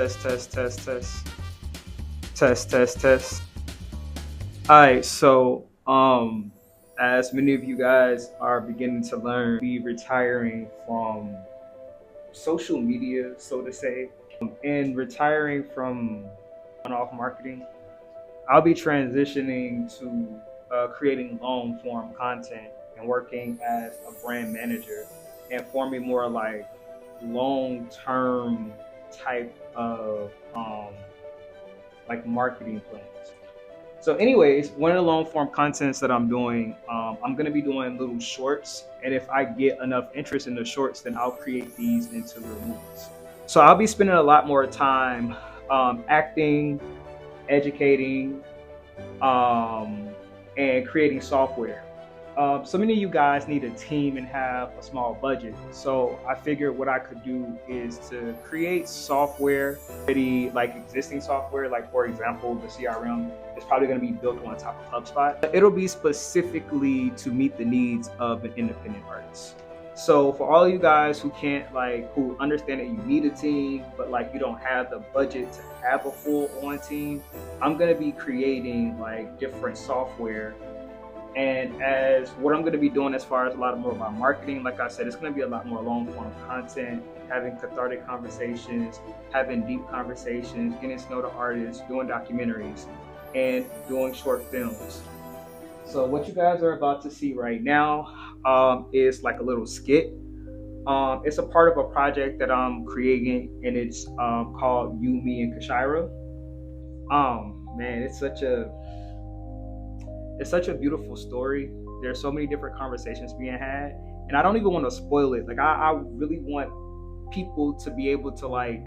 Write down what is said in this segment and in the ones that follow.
test, test, test, test, test, test, test. All right, so as many of you guys are beginning to learn, be retiring from social media, so to say, and retiring from one-off marketing. I'll be transitioning to creating long form content and working as a brand manager and forming more like long term type of like marketing plans. So, anyways, one of the long form contents that I'm doing, I'm gonna be doing little shorts, and if I get enough interest in the shorts, then I'll create these into little movies. So I'll be spending a lot more time acting, educating, um, and creating software. So many of you guys need a team and have a small budget. So I figured what I could do is to create software, pretty like existing software, like for example, the CRM is probably going to be built on top of HubSpot. It'll be specifically to meet the needs of an independent artist. So for all of you guys who can't who understand that you need a team, but like you don't have the budget to have a full on team, I'm going to be creating like different software. And as what I'm going to be doing as far as a lot more about marketing, like I said, it's going to be a lot more long form content, having cathartic conversations, having deep conversations, getting to know the artists, doing documentaries, and doing short films. So what you guys are about to see right now is like a little skit. It's a part of a project that I'm creating, and it's called You, Me, and Cashara. Man, it's such a beautiful story. There's so many different conversations being had, and I don't even want to spoil it. Like I really want people to be able to like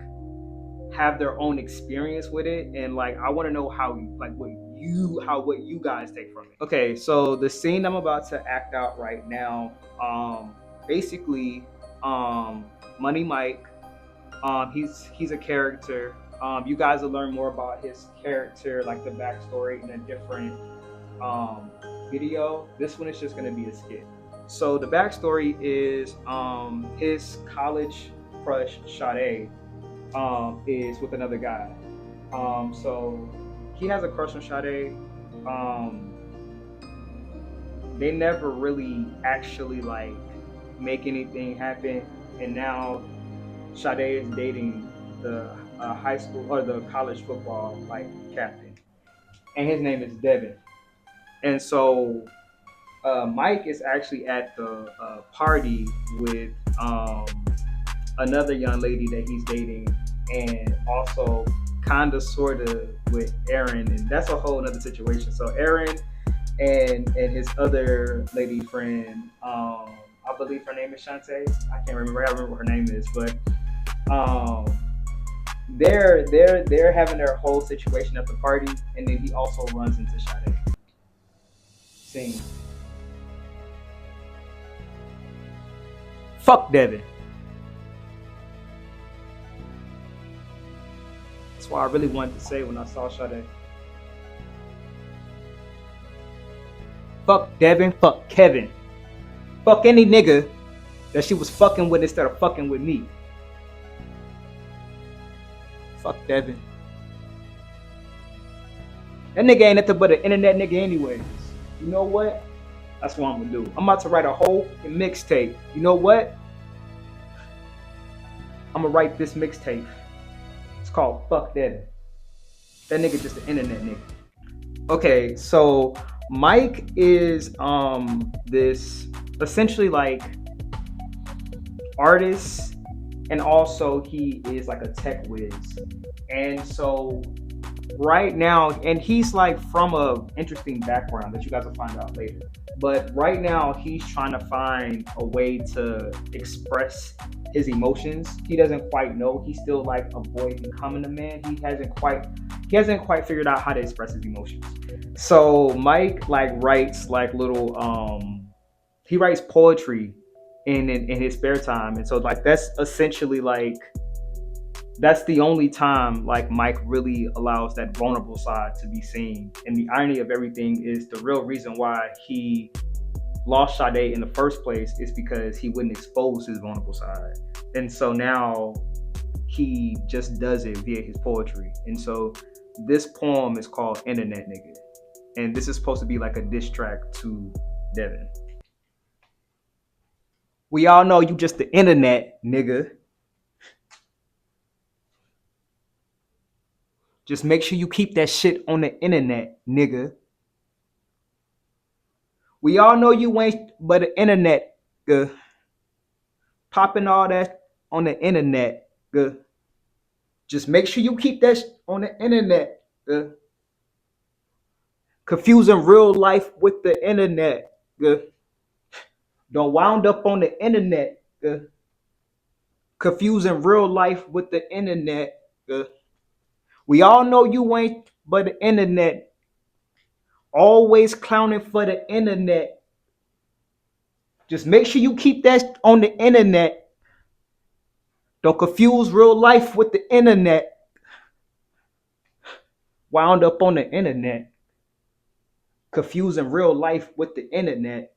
have their own experience with it, and like I want to know how what you guys take from it. Okay, so the scene I'm about to act out right now, basically, Money Mike, he's a character. You guys will learn more about his character, like the backstory, in a different video. This one is just going to be a skit. So the backstory is his college crush Sade is with another guy. So he has a crush on Sade. They never really actually like make anything happen, and now Sade is dating the high school or the college football like captain, and his name is Devon. And so Mike is actually at the party with another young lady that he's dating, and also kind of sort of with Aaron, and that's a whole other situation. So Aaron and his other lady friend, I believe her name is Shantae. I can't remember. I remember what her name is, but um, they're having their whole situation at the party, and then he also runs into Sade. Scene. Fuck Devin. That's what I really wanted to say when I saw Sade. Fuck Devin, fuck Kevin. Fuck any nigga that she was fucking with instead of fucking with me. Fuck Devin. That nigga ain't nothing but an internet nigga anyways. You know what? That's what I'm gonna do. I'm about to write a whole mixtape. You know what? I'm gonna write this mixtape. It's called Fuck Devin. That nigga just an internet nigga. Okay, so Mike is this essentially like artist, and also he is like a tech whiz. And so right now, and he's like from a interesting background that you guys will find out later. But right now he's trying to find a way to express his emotions. He doesn't quite know. He's still like a boy becoming a man. He hasn't quite figured out how to express his emotions. So Mike like writes like little he writes poetry in his spare time. And so like that's essentially like that's the only time like Mike really allows that vulnerable side to be seen. And the irony of everything is the real reason why he lost Sade in the first place is because he wouldn't expose his vulnerable side. And so now he just does it via his poetry. And so this poem is called Internet Nigga. And this is supposed to be like a diss track to Devon. We all know you just the internet nigga. Just make sure you keep that shit on the internet, nigga. We all know you ain't but the internet, nigga. Popping all that on the internet, nigga. Just make sure you keep that on the internet, nigga. Confusing real life with the internet, nigga. Don't wound up on the internet, nigga. Confusing real life with the internet, nigga. We all know you ain't but the internet. Always clowning for the internet. Just make sure you keep that on the internet. Don't confuse real life with the internet. Wound up on the internet. Confusing real life with the internet.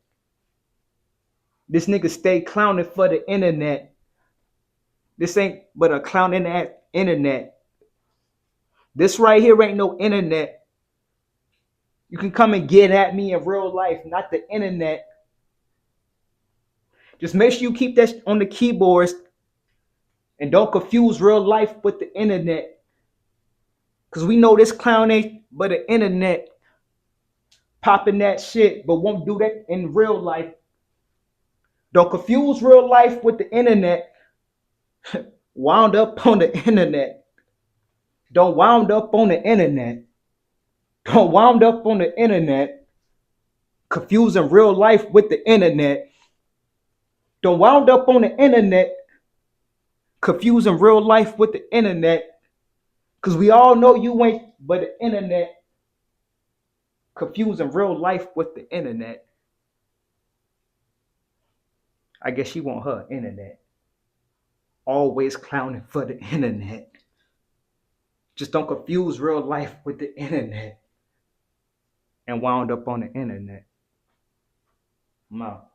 This nigga stay clowning for the internet. This ain't but a clowning at internet. This right here ain't no internet. You can come and get at me in real life, not the internet. Just make sure you keep that on the keyboards and don't confuse real life with the internet. Cause we know this clown ain't but the internet. Popping that shit, but won't do that in real life. Don't confuse real life with the internet. Wound up on the internet. Don't wound up on the internet. Don't wound up on the internet. Confusing real life with the internet. Don't wound up on the internet. Confusing real life with the internet. Cause we all know you ain't but the internet. Confusing real life with the internet. I guess she want her internet. Always clowning for the internet. Just don't confuse real life with the internet. And wound up on the internet. I'm out.